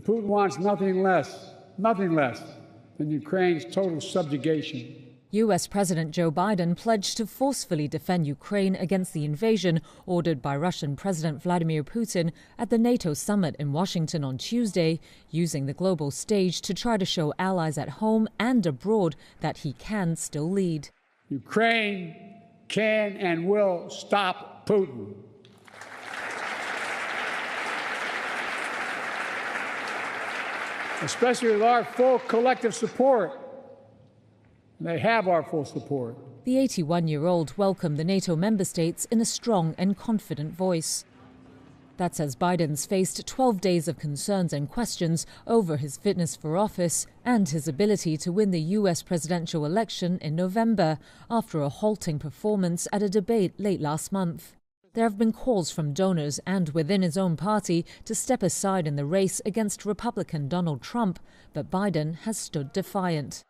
Putin wants nothing less than Ukraine's total subjugation. U.S. President Joe Biden pledged to forcefully defend Ukraine against the invasion ordered by Russian President Vladimir Putin at the NATO summit in Washington on Tuesday, using the global stage to try to show allies at home and abroad that he can still lead. Ukraine can and will stop Putin. Especially with our full collective support. They have our full support. The 81-year-old welcomed the NATO member states in a strong and confident voice. That's as Biden's faced 12 days of concerns and questions over his fitness for office and his ability to win the U.S. presidential election in November after a halting performance at a debate late last month. There have been calls from donors and within his own party to step aside in the race against Republican Donald Trump, but Biden has stood defiant.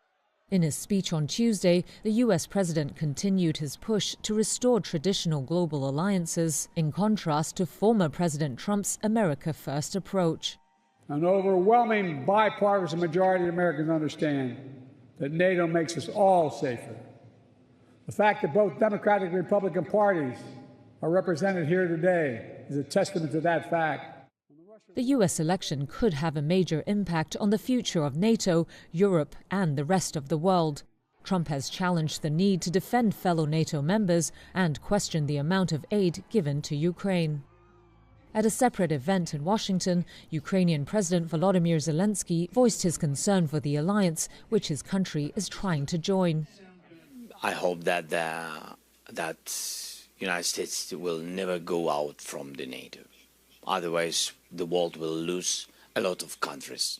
In his speech on Tuesday, the U.S. president continued his push to restore traditional global alliances, in contrast to former President Trump's America First approach. An overwhelming bipartisan majority of Americans understand that NATO makes us all safer. The fact that both Democratic and Republican parties are represented here today is a testament to that fact. The U.S. election could have a major impact on the future of NATO, Europe and the rest of the world. Trump has challenged the need to defend fellow NATO members and questioned the amount of aid given to Ukraine. At a separate event in Washington, Ukrainian President Volodymyr Zelensky voiced his concern for the alliance, which his country is trying to join. I hope that the United States will never go out from the NATO. Otherwise, the world will lose a lot of countries.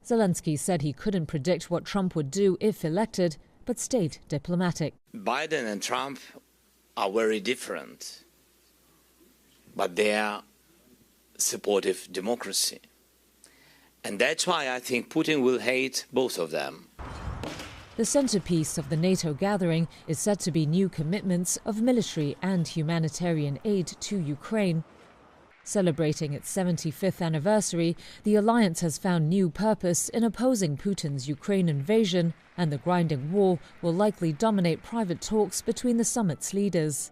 Zelensky said he couldn't predict what Trump would do if elected, but stayed diplomatic. Biden and Trump are very different, but they are supportive democracy. And that's why I think Putin will hate both of them. The centerpiece of the NATO gathering is said to be new commitments of military and humanitarian aid to Ukraine. Celebrating its 75th anniversary, the alliance has found new purpose in opposing Putin's Ukraine invasion, and the grinding war will likely dominate private talks between the summit's leaders.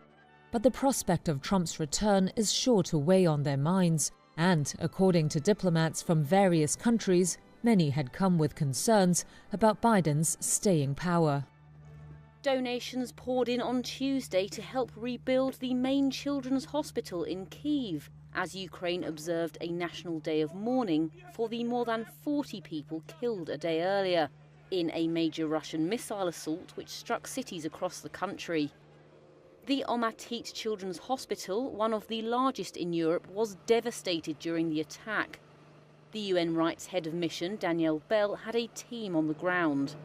But the prospect of Trump's return is sure to weigh on their minds, and, according to diplomats from various countries, many had come with concerns about Biden's staying power. Donations poured in on Tuesday to help rebuild the main children's hospital in Kyiv, as Ukraine observed a national day of mourning for the more than 40 people killed a day earlier in a major Russian missile assault which struck cities across the country. The Almaty Children's Hospital, one of the largest in Europe, was devastated during the attack. The UN Rights Head of Mission, Danielle Bell, had a team on the ground.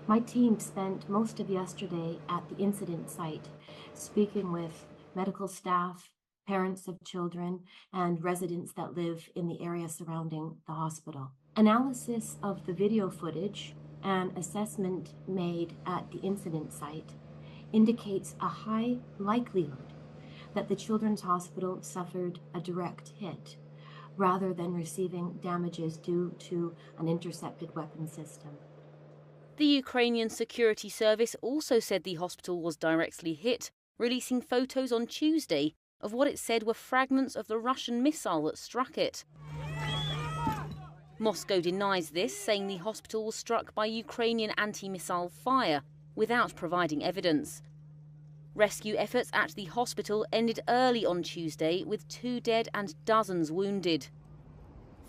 My team spent most of yesterday at the incident site, speaking with medical staff, parents of children, and residents that live in the area surrounding the hospital. Analysis of the video footage and assessment made at the incident site indicates a high likelihood that the children's hospital suffered a direct hit rather than receiving damages due to an intercepted weapon system. The Ukrainian Security Service also said the hospital was directly hit, releasing photos on Tuesday of what it said were fragments of the Russian missile that struck it. Moscow denies this, saying the hospital was struck by Ukrainian anti-missile fire without providing evidence. Rescue efforts at the hospital ended early on Tuesday with 2 dead and dozens wounded.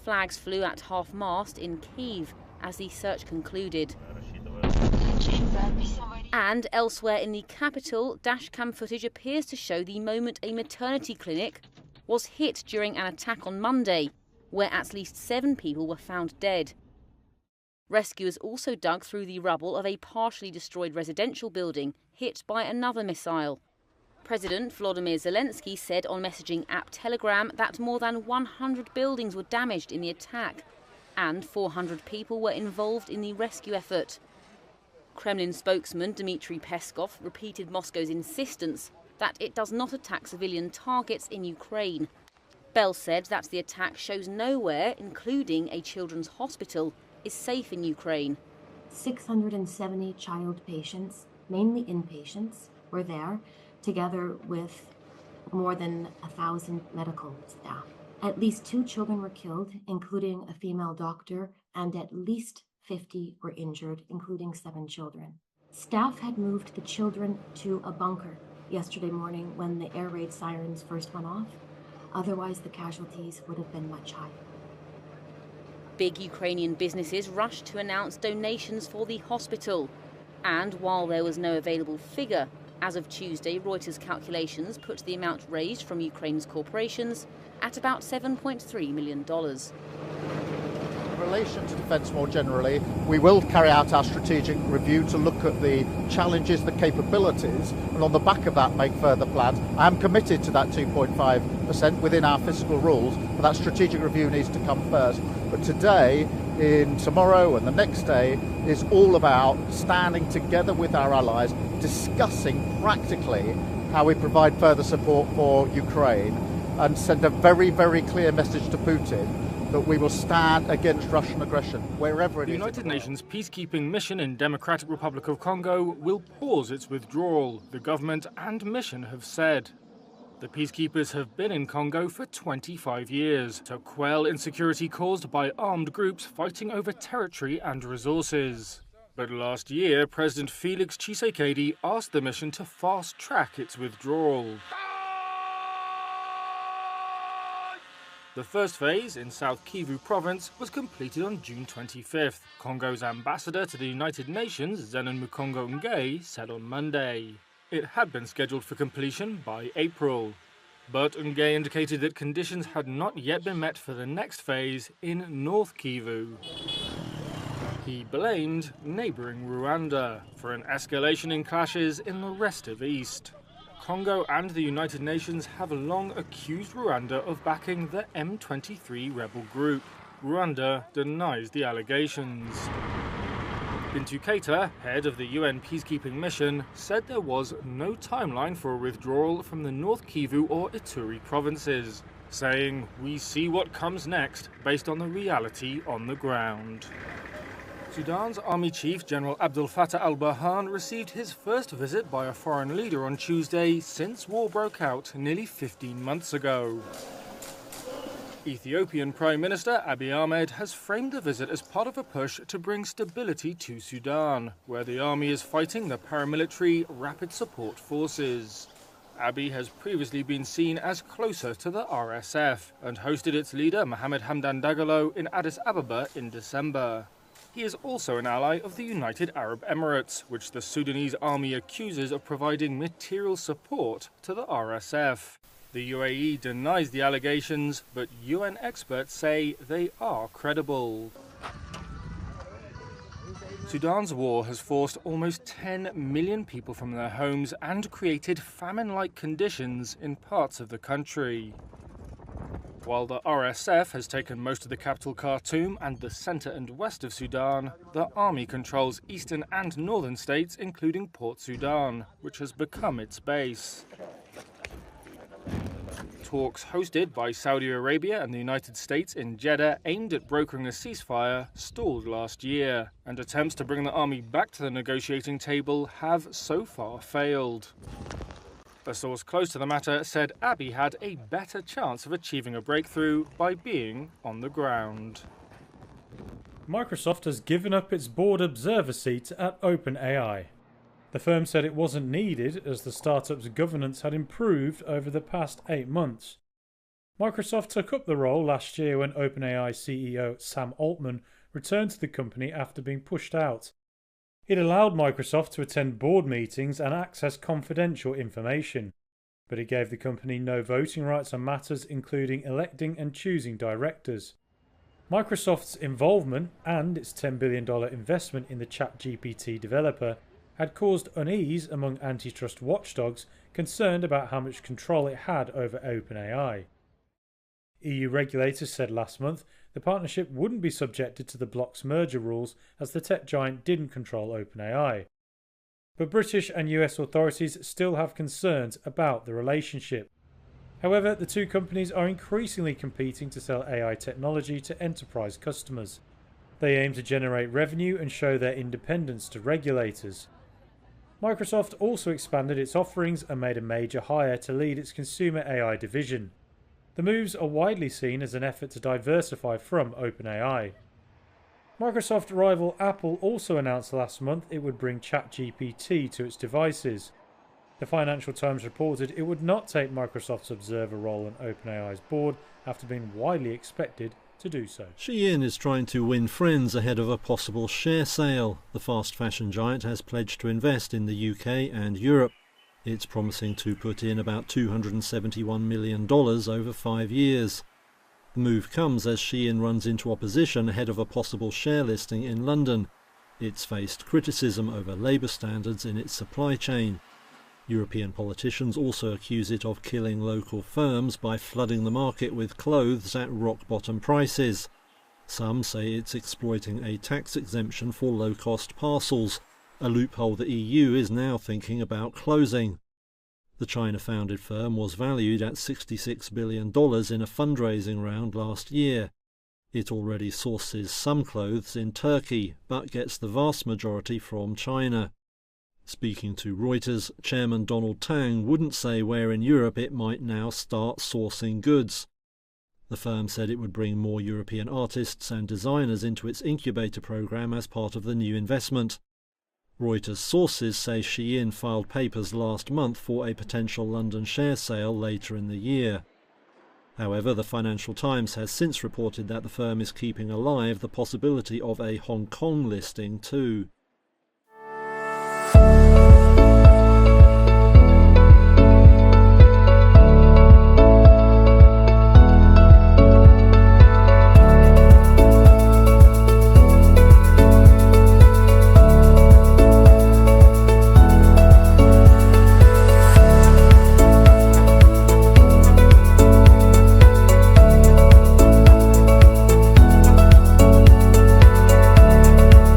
Flags flew at half-mast in Kyiv as the search concluded. And elsewhere in the capital, dashcam footage appears to show the moment a maternity clinic was hit during an attack on Monday, where at least 7 people were found dead. Rescuers also dug through the rubble of a partially destroyed residential building hit by another missile. President Volodymyr Zelensky said on messaging app Telegram that more than 100 buildings were damaged in the attack, and 400 people were involved in the rescue effort. Kremlin spokesman Dmitry Peskov repeated Moscow's insistence that it does not attack civilian targets in Ukraine. Bell said that the attack shows nowhere, including a children's hospital, is safe in Ukraine. 670 child patients, mainly inpatients, were there, together with more than 1,000 medical staff. At least 2 children were killed, including a female doctor, and at least 50 were injured, including 7 children. Staff had moved the children to a bunker yesterday morning when the air raid sirens first went off. Otherwise, the casualties would have been much higher. Big Ukrainian businesses rushed to announce donations for the hospital. And while there was no available figure, as of Tuesday, Reuters calculations put the amount raised from Ukraine's corporations at about $7.3 million. In relation to defence more generally, we will carry out our strategic review to look at the challenges, the capabilities, and on the back of that make further plans. I am committed to that 2.5% within our fiscal rules, but that strategic review needs to come first. But today, tomorrow and the next day, is all about standing together with our allies, discussing practically how we provide further support for Ukraine and send a very, very clear message to Putin that we will stand against Russian aggression, wherever it is. The United Nations peacekeeping mission in Democratic Republic of Congo will pause its withdrawal, the government and mission have said. The peacekeepers have been in Congo for 25 years to quell insecurity caused by armed groups fighting over territory and resources. But last year, President Felix Tshisekedi asked the mission to fast-track its withdrawal. The first phase in South Kivu province was completed on June 25th. Congo's ambassador to the United Nations, Zenon Mukongo Ngey, said on Monday. It had been scheduled for completion by April. But Ngey indicated that conditions had not yet been met for the next phase in North Kivu. He blamed neighbouring Rwanda for an escalation in clashes in the rest of East. Congo and the United Nations have long accused Rwanda of backing the M23 rebel group. Rwanda denies the allegations. Bintu Keita, head of the UN peacekeeping mission, said there was no timeline for a withdrawal from the North Kivu or Ituri provinces, saying, "We see what comes next based on the reality on the ground." Sudan's Army Chief General Abdel Fattah al-Burhan received his first visit by a foreign leader on Tuesday since war broke out nearly 15 months ago. Ethiopian Prime Minister Abiy Ahmed has framed the visit as part of a push to bring stability to Sudan, where the army is fighting the paramilitary Rapid Support Forces. Abiy has previously been seen as closer to the RSF and hosted its leader Mohamed Hamdan Dagalo in Addis Ababa in December. He is also an ally of the United Arab Emirates, which the Sudanese army accuses of providing material support to the RSF. The UAE denies the allegations, but UN experts say they are credible. Sudan's war has forced almost 10 million people from their homes and created famine-like conditions in parts of the country. While the RSF has taken most of the capital Khartoum and the centre and west of Sudan, the army controls eastern and northern states, including Port Sudan, which has become its base. Talks hosted by Saudi Arabia and the United States in Jeddah aimed at brokering a ceasefire stalled last year, and attempts to bring the army back to the negotiating table have so far failed. A source close to the matter said Abiy had a better chance of achieving a breakthrough by being on the ground. Microsoft has given up its board observer seat at OpenAI. The firm said it wasn't needed as the startup's governance had improved over the past 8 months. Microsoft took up the role last year when OpenAI CEO Sam Altman returned to the company after being pushed out. It allowed Microsoft to attend board meetings and access confidential information, but it gave the company no voting rights on matters including electing and choosing directors. Microsoft's involvement and its $10 billion investment in the ChatGPT developer had caused unease among antitrust watchdogs concerned about how much control it had over OpenAI. EU regulators said last month the partnership wouldn't be subjected to the bloc's merger rules as the tech giant didn't control OpenAI. But British and US authorities still have concerns about the relationship. However, the two companies are increasingly competing to sell AI technology to enterprise customers. They aim to generate revenue and show their independence to regulators. Microsoft also expanded its offerings and made a major hire to lead its consumer AI division. The moves are widely seen as an effort to diversify from OpenAI. Microsoft rival Apple also announced last month it would bring ChatGPT to its devices. The Financial Times reported it would not take Microsoft's observer role on OpenAI's board after being widely expected to do so. Shein is trying to win friends ahead of a possible share sale. The fast fashion giant has pledged to invest in the UK and Europe. It's promising to put in about $271 million over 5 years. The move comes as Shein runs into opposition ahead of a possible share listing in London. It's faced criticism over labour standards in its supply chain. European politicians also accuse it of killing local firms by flooding the market with clothes at rock-bottom prices. Some say it's exploiting a tax exemption for low-cost parcels, a loophole the EU is now thinking about closing. The China-founded firm was valued at $66 billion in a fundraising round last year. It already sources some clothes in Turkey, but gets the vast majority from China. Speaking to Reuters, Chairman Donald Tang wouldn't say where in Europe it might now start sourcing goods. The firm said it would bring more European artists and designers into its incubator program as part of the new investment. Reuters sources say Shein filed papers last month for a potential London share sale later in the year. However, the Financial Times has since reported that the firm is keeping alive the possibility of a Hong Kong listing too.